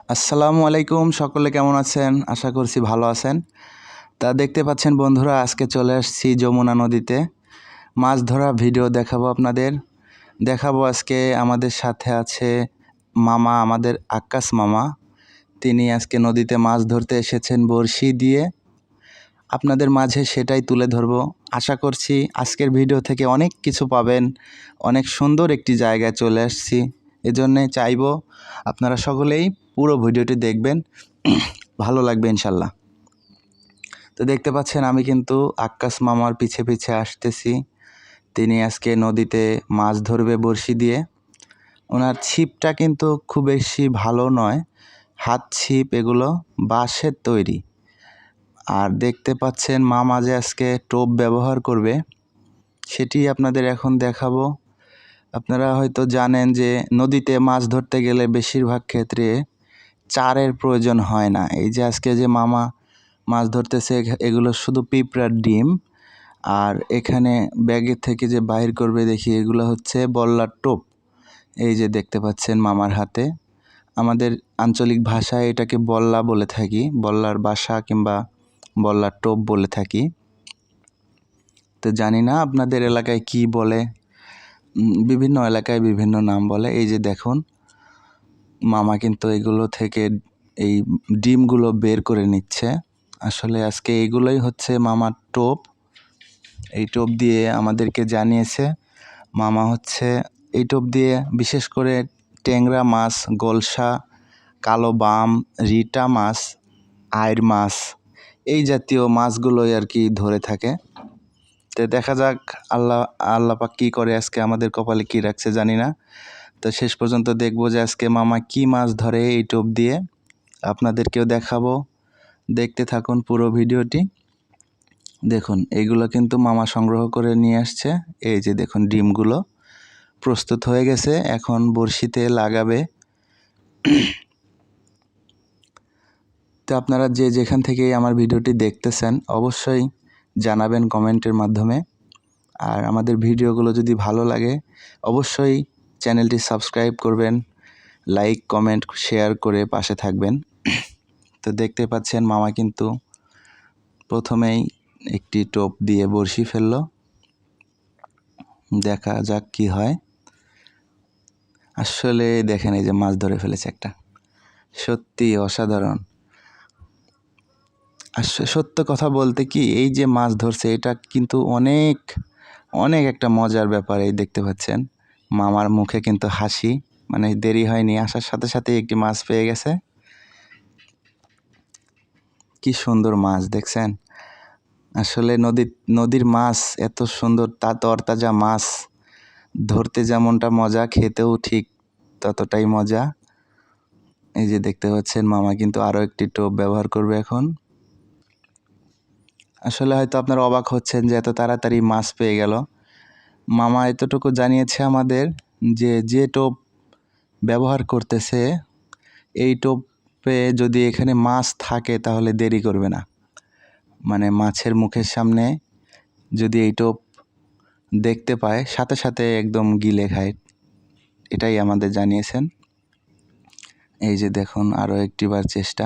আসসালামু আলাইকুম, সকলে কেমন আছেন? আশা করছি ভালো আছেন। তা দেখতে পাচ্ছেন বন্ধুরা, আজকে চলে আসছি যমুনা নদীতে মাছ ধরা ভিডিও দেখাবো আপনাদের। দেখাবো আজকে আমাদের সাথে আছে মামা, আমাদের আক্কাস মামা। তিনি আজকে নদীতে মাছ ধরতে এসেছেন বড়শি দিয়ে। আপনাদের মাঝে সেটাই তুলে ধরবো। আশা করছি আজকের ভিডিও থেকে অনেক কিছু পাবেন। অনেক সুন্দর একটি জায়গায় চলে আসছি, এজন্যে চাইবো আপনারা সকলেই পুরো ভিডিওটি দেখবেন, ভালো লাগবে ইনশাল্লাহ। তো দেখতে পাচ্ছেন আমি কিন্তু আক্কাস মামার পিছে পিছে আসতেছি। তিনি আজকে নদীতে মাছ ধরবে বড়শি দিয়ে। ওনার ছিপটা কিন্তু খুব বেশি ভালো নয়, হাত ছিপ, এগুলো বাঁশের তৈরি। আর দেখতে পাচ্ছেন মামা যে আজকে টোপ ব্যবহার করবে সেটি আপনাদের এখন দেখাবো। আপনারা হয়তো জানেন যে নদীতে মাছ ধরতে গেলে বেশিরভাগ ক্ষেত্রে চারের প্রয়োজন হয় না। এই যে আজকে যে মামা মাছ ধরতেছে, এগুলো শুধু পিঁপড়ার ডিম। আর এখানে ব্যাগের থেকে যে বাহির করবে দেখি, এগুলো হচ্ছে বল্লার টোপ। এই যে দেখতে পাচ্ছেন মামার হাতে। আমাদের আঞ্চলিক ভাষায় এটাকে বল্লা বলে থাকি, বল্লার বাসা কিংবা বল্লার টোপ বলে থাকি। তো জানি না আপনাদের এলাকায় কি বলে, বিভিন্ন এলাকায় বিভিন্ন নাম বলে। এই যে দেখুন মামা কিন্তু এগুলো থেকে এই ডিমগুলো বের করে নিচ্ছে। আসলে আজকে এইগুলোই হচ্ছে মামার টোপ। এই টোপ দিয়ে আমাদেরকে জানিয়েছে মামা হচ্ছে এই টোপ দিয়ে বিশেষ করে ট্যাংরা মাছ, গলসা, কালো বাম, রিটা মাছ, আইর মাছ, এই জাতীয় মাছগুলোই আর কি ধরে থাকে। তো দেখা যাক আল্লাহ পাক কী করে, আজকে আমাদের কপালে কী রাখছে জানি না। তো শেষ পর্যন্ত দেখবো যে আজকে মামা কি মাছ ধরে এই টোপ দিয়ে, আপনাদেরকেও দেখাবো। দেখতে থাকুন পুরো ভিডিওটি। দেখুন এইগুলো কিন্তু মামা সংগ্রহ করে নিয়ে আসছে। এই যে দেখুন ডিমগুলো প্রস্তুত হয়ে গেছে, এখন বড়শিতে লাগাবে। তো আপনারা যে যেখান থেকে আমার ভিডিওটি দেখতেছেন অবশ্যই জানাবেন কমেন্টের মাধ্যমে। আর আমাদের ভিডিওগুলো যদি ভালো লাগে অবশ্যই চ্যানেলটি সাবস্ক্রাইব করবেন, লাইক, কমেন্ট, শেয়ার করে পাশে থাকবেন। তো দেখতে পাচ্ছেন মামা কিন্তু প্রথমেই একটি টোপ দিয়ে বড়শি ফেললো। দেখা যাক কি হয়। আসলে দেখেন এই যে মাছ ধরে ফেলেছে একটা, সত্যি অসাধারণ। সত্য কথা বলতে কি, এই যে মাছ ধরছে এটা কিন্তু অনেক অনেক একটা মজার ব্যাপার। এই দেখতে পাচ্ছেন মামার মুখে কিন্তু হাসি, মানে দেরি হয়নি, আসার সাথে সাথে একটি মাছ পেয়ে গেছে। কি সুন্দর মাছ দেখছেন। আসলে নদীর মাছ এত সুন্দর, তরতাজা মাছ ধরতে যেমনটা মজা, খেতেও ঠিক ততটাই মজা। এই যে দেখতে পাচ্ছেন মামা কিন্তু আরও একটি টোপ ব্যবহার করবে এখন। আসলে হয়তো আপনারা অবাক হচ্ছেন যে এত তাড়াতাড়ি মাছ পেয়ে গেল। মামা এতটুকু জানিয়েছে আমাদের যে যে টোপ ব্যবহার করতেছে এই টোপে যদি এখানে মাছ থাকে তাহলে দেরি করবে না। মানে মাছের মুখের সামনে যদি এই টোপ দেখতে পায় সাথে সাথে একদম গিলে খায়, এটাই আমাদের জানিয়েছেন। এই যে দেখুন আরও একটিবার চেষ্টা।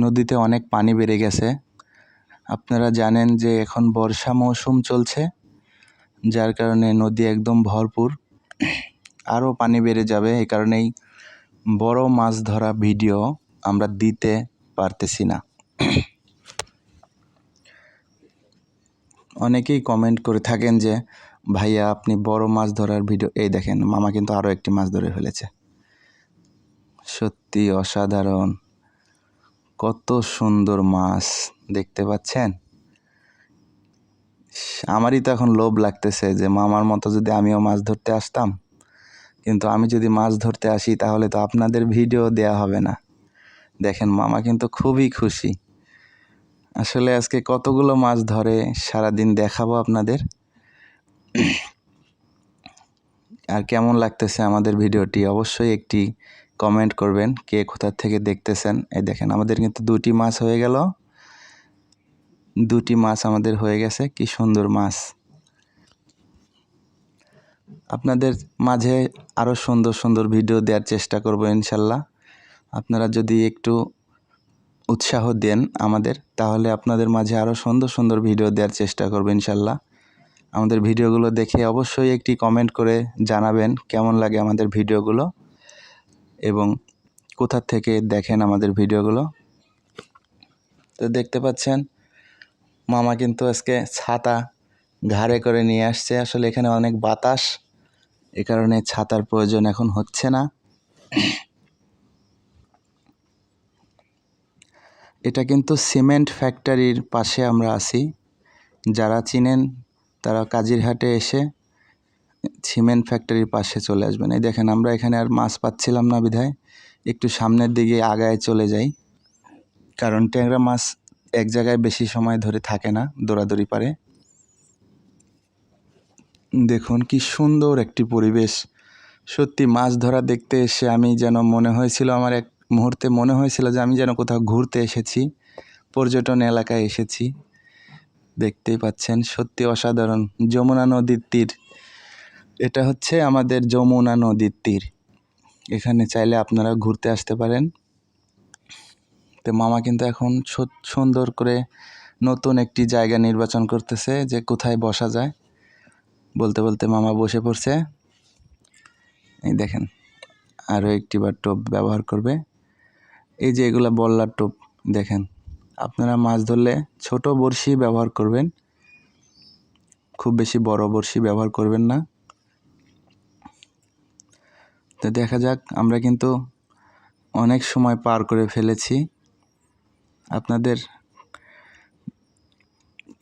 নদীতে অনেক পানি বেড়ে গেছে। আপনারা জানেন যে এখন বর্ষা মৌসুম চলছে, যার কারণে নদী একদম ভরপুর। আরও পানি বেড়ে যাবে, এই কারণেই বড় মাছ ধরা ভিডিও আমরা দিতে পারতেছি না। অনেকেই কমেন্ট করে থাকেন যে ভাইয়া আপনি বড় মাছ ধরার ভিডিও, এই দেখেন মামা কিন্তু আরও একটি মাছ ধরে ফেলেছে। সত্যি অসাধারণ, কত সুন্দর মাছ দেখতে পাচ্ছেন। আমারই তো এখন লোভ লাগতেছে যে মামার মতো যদি আমিও মাছ ধরতে আসতাম, কিন্তু আমি যদি মাছ ধরতে আসি তাহলে তো আপনাদের ভিডিও দেয়া হবে না। দেখেন মামা কিন্তু খুবই খুশি। আসলে আজকে কতগুলো মাছ ধরে সারাদিন দেখাবো আপনাদের। আর কেমন লাগতেছে আমাদের ভিডিওটি অবশ্যই একটি কমেন্ট করবেন, কে কোথা থেকে দেখতেছেন। এই দেখেন আমাদের কিন্তু দুটি মাছ হয়ে গেল, দুটি মাছ আমাদের হয়ে গেছে। কি সুন্দর মাছ। আপনাদের মাঝে আরও সুন্দর সুন্দর ভিডিও দেওয়ার চেষ্টা করব ইনশাল্লাহ। আপনারা যদি একটু উৎসাহ দেন আমাদের, তাহলে আপনাদের মাঝে আরও সুন্দর সুন্দর ভিডিও দেওয়ার চেষ্টা করব ইনশাল্লাহ। আমাদের ভিডিওগুলো দেখে অবশ্যই একটি কমেন্ট করে জানাবেন কেমন লাগে আমাদের ভিডিওগুলো এবং কোথা থেকে দেখেন আমাদের ভিডিওগুলো। তো দেখতে পাচ্ছেন মামা কিন্তু আজকে ছাতা ঘাড়ে করে নিয়ে আসছে। আসলে এখানে অনেক বাতাস, এ কারণে ছাতার প্রয়োজন এখন হচ্ছে না। এটা কিন্তু সিমেন্ট ফ্যাক্টরির পাশে আমরা আছি। যারা চিনেন তারা কাজিরহাটে এসে সিমেন্ট ফ্যাক্টরির পাশে চলে আসবেন। এই দেখেন আমরা এখানে আর মাছ পাচ্ছিলাম না বিধায় একটু সামনের দিকে আগায় চলে যাই, কারণ ট্যাংরা মাছ এক জায়গায় বেশি সময় ধরে থাকে না, দৌড়াদৌড়ি পারে। দেখুন কি সুন্দর একটি পরিবেশ। সত্যি মাছ ধরা দেখতে এসে আমি যেন মনে হয়েছিল, আমার এক মুহূর্তে মনে হয়েছিল যে আমি যেন কোথাও ঘুরতে এসেছি, পর্যটন এলাকায় এসেছি। দেখতেই পাচ্ছেন সত্যি অসাধারণ। যমুনা নদীর তীর, এটা হচ্ছে আমাদের যমুনা নদীর তীর। এখানে চাইলে আপনারা ঘুরতে আসতে পারেন। তো মামা কিন্তু এখন সুন্দর করে নতুন একটি জায়গা নির্বাচন করতেছে যে কোথায় বসা যায়। বলতে বলতে মামা বসে পড়ছে। এই দেখেন আরও একটি বার টোপ ব্যবহার করবে। এই যে এগুলা বল্লার টোপ, দেখেন আপনারা মাছ ধরলে ছোট বড়শি ব্যবহার করবেন, খুব বেশি বড় বড়শি ব্যবহার করবেন না। তো দেখা যাক, আমরা কিন্তু অনেক সময় পার করে ফেলেছি। আপনাদের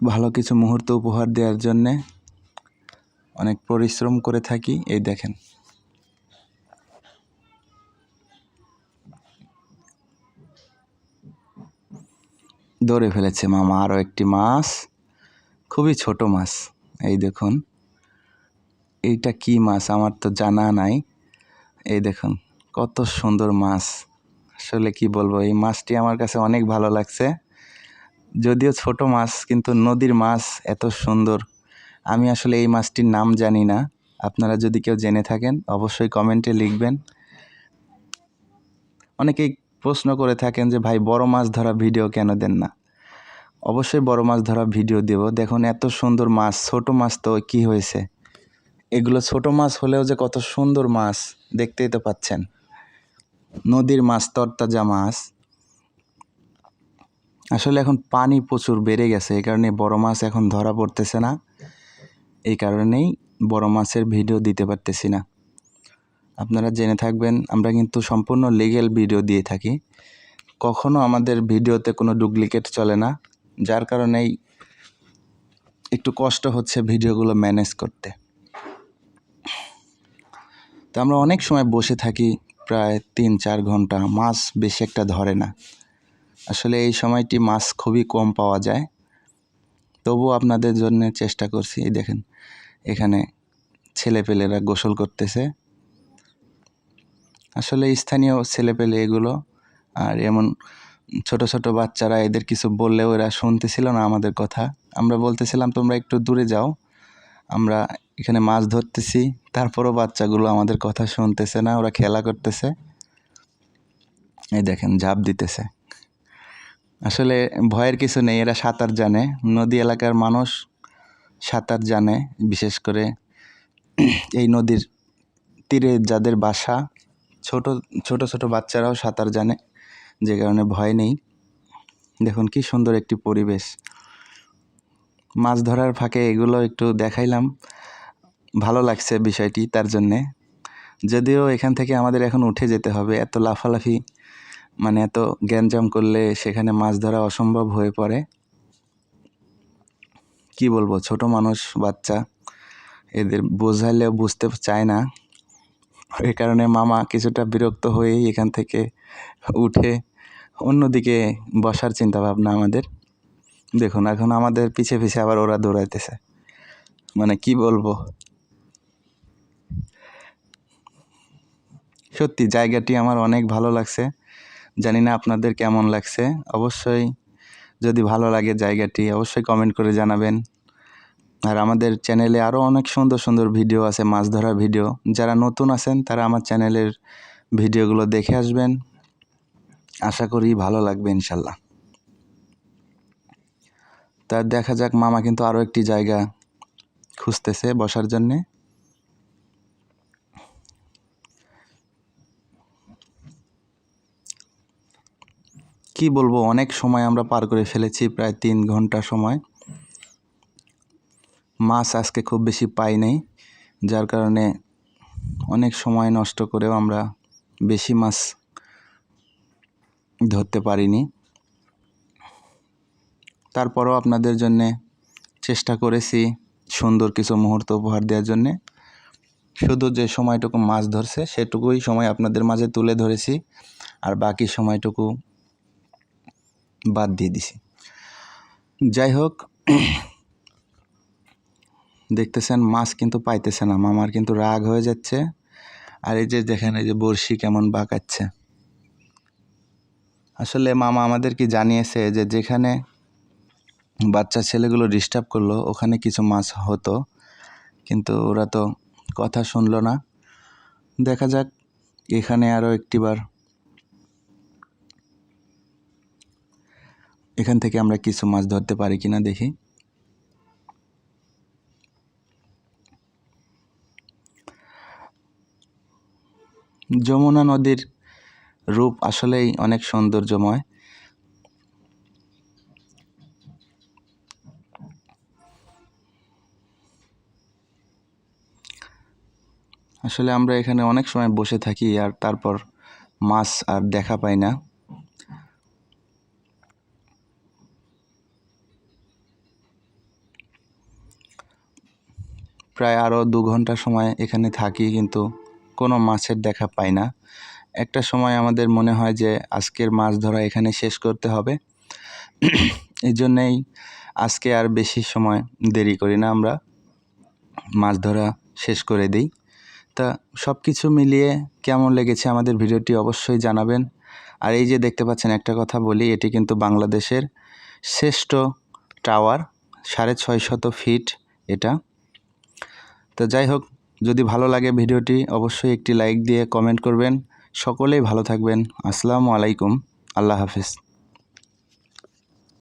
ভালো কিছু মুহূর্ত উপহার দেওয়ার জন্যে অনেক পরিশ্রম করে থাকি। এই দেখেন ধরে ফেলেছে মামা আরও একটি মাছ, খুবই ছোট মাছ। এই দেখুন এইটা কি মাছ আমার তো জানা নাই। এই দেখুন কত সুন্দর মাছ। আসলে কি বলবো, এই মাছটি আমার কাছে অনেক ভালো লাগছে। যদিও ছোট মাছ, কিন্তু নদীর মাছ এত সুন্দর। আমি আসলে এই মাছটির নাম জানি না। আপনারা যদি কেউ জেনে থাকেন অবশ্যই কমেন্টে লিখবেন। অনেকেই প্রশ্ন করে থাকেন যে ভাই বড় মাছ ধরা ভিডিও কেন দেন না। অবশ্যই বড় মাছ ধরা ভিডিও দেব। দেখুন এত সুন্দর মাছ, ছোট মাছ তো কি হয়েছে, এগুলো ছোট মাছ হলেও যে কত সুন্দর মাছ দেখতেই তো পাচ্ছেন। নদীর মাছ, তরতাজা মাছ। আসলে এখন পানি প্রচুর বেড়ে গেছে, এই কারণে বড় মাছ এখন ধরা পড়তেছে না। এই কারণেই বড় মাছের ভিডিও দিতে পারতেছি না। আপনারা জেনে থাকবেন আমরা কিন্তু সম্পূর্ণ লিগ্যাল ভিডিও দিয়ে থাকি। কখনো আমাদের ভিডিওতে কোনো ডুপ্লিকেট চলে না, যার কারণেই একটু কষ্ট হচ্ছে ভিডিওগুলো ম্যানেজ করতে। তো আমরা অনেক সময় বসে থাকি, প্রায় 3-4 ঘন্টা, মাছ বেশি একটা ধরে না। আসলে এই সময়টি মাছ খুবই কম পাওয়া যায়, তবুও আপনাদের জন্য চেষ্টা করছি। এই দেখেন এখানে ছেলেপেলেরা গোসল করতেছে। আসলে স্থানীয় ছেলেপেলে এগুলো, আর এমন ছোট ছোট বাচ্চারা, এদের কিছু বললেও এরা শুনতেছিল না আমাদের কথা। আমরা বলতেছিলাম তোমরা একটু দূরে যাও, আমরা এখানে মাছ ধরতেছি, তারপরও বাচ্চাগুলো আমাদের কথা শুনতেছে না, ওরা খেলা করতেছে। এই দেখেন ঝাঁপ দিতেছে। আসলে ভয়ের কিছু নেই, এরা সাঁতার জানে। নদী এলাকার মানুষ সাঁতার জানে, বিশেষ করে এই নদীর তীরে যাদের বাসা, ছোট ছোট ছোট বাচ্চারাও সাঁতার জানে, যে কারণে ভয় নেই। দেখুন কি সুন্দর একটি পরিবেশ। মাছ ধরার ফাঁকে এগুলো একটু দেখাইলাম, ভালো লাগছে বিষয়টি তার জন্যে। যদিও এখান থেকে আমাদের এখন উঠে যেতে হবে, এত লাফালাফি মানে এত গ্যাঞ্জাম করলে সেখানে মাছ ধরা অসম্ভব হয়ে পড়ে। কি বলবো, ছোট মানুষ, বাচ্চা, এদের বোঝাইলেও বুঝতে চায় না। এই কারণে মামা কিছুটা বিরক্ত হয়েই এখান থেকে উঠে অন্যদিকে বসার চিন্তা ভাবনা আমাদের। দেখুন এখন আমাদের পিছে পিছে আবার ওরা দৌড়াইতেছে, মানে কি বলবো। সত্যি জায়গাটি আমার অনেক ভালো লাগছে, জানি না আপনাদের কেমন লাগছে। অবশ্যই যদি ভালো লাগে জায়গাটি অবশ্যই কমেন্ট করে জানাবেন। আর আমাদের চ্যানেলে আরও অনেক সুন্দর সুন্দর ভিডিও আছে, মাছ ধরা ভিডিও। যারা নতুন আছেন তারা আমার চ্যানেলের ভিডিওগুলো দেখে আসবেন, আশা করি ভালো লাগবে ইনশাল্লাহ। তা দেখা যাক, মামা কিন্তু আরও একটি জায়গা খুঁজতেছে বসার জন্যে। কি বলবো, অনেক সময় আমরা পার করে ফেলেছি, প্রায় 3 ঘন্টা সময়। মাছ আজকে খুব বেশি পাই নাই, যার কারণে অনেক সময় নষ্ট করেও আমরা বেশি মাছ ধরতে পারিনি। তারপরও আপনাদের জন্যে চেষ্টা করেছি সুন্দর কিছু মুহূর্ত উপহার দেওয়ার জন্যে। শুধু যে সময়টুকু মাছ ধরছে সেটুকুই সময় আপনাদের মাঝে তুলে ধরেছি, আর বাকি সময়টুকু বাদ দিয়ে দিছি। যাই হোক, দেখতেছেন মাছ কিন্তু পাইতেছে না, মামার কিন্তু রাগ হয়ে যাচ্ছে। আর এই যে দেখেন, এই যে বড়শি কেমন বাঁকাচ্ছে। আসলে মামা আমাদের কি জানিয়েছে যে যেখানে বাচ্চা ছেলেগুলো ডিস্টার্ব করলো ওখানে কিছু মাছ হতো, কিন্তু ওরা তো কথা শুনলো না। দেখা যাক এখানে আরও একটিবার এখান থেকে আমরা কিছু মাছ ধরতে পারি কিনা দেখি। যমুনা নদীর রূপ আসলেই অনেক সৌন্দর্যময়। আসলে আমরা এখানে অনেক সময় বসে থাকি আর তারপর মাছ আর দেখা পাই না। প্রায় আরও 2 ঘন্টা সময় এখানে থাকি, কিন্তু কোনো মাছের দেখা পাই না। একটা সময় আমাদের মনে হয় যে আজকের মাছ ধরা এখানে শেষ করতে হবে। এই জন্যেই আজকে আর বেশি সময় দেরি করি না, আমরা মাছ ধরা শেষ করে দিই। তা সব কিছু মিলিয়ে কেমন লেগেছে আমাদের ভিডিওটি অবশ্যই জানাবেন। আর এই যে দেখতে পাচ্ছেন, একটা কথা বলি, এটি কিন্তু বাংলাদেশের শ্রেষ্ঠ টাওয়ার, 650 ফিট এটা। তো যাই হোক, যদি ভালো লাগে ভিডিওটি অবশ্যই একটি লাইক দিয়ে কমেন্ট করবেন। সকলেই ভালো থাকবেন। আসসালামু আলাইকুম, আল্লাহ হাফেজ।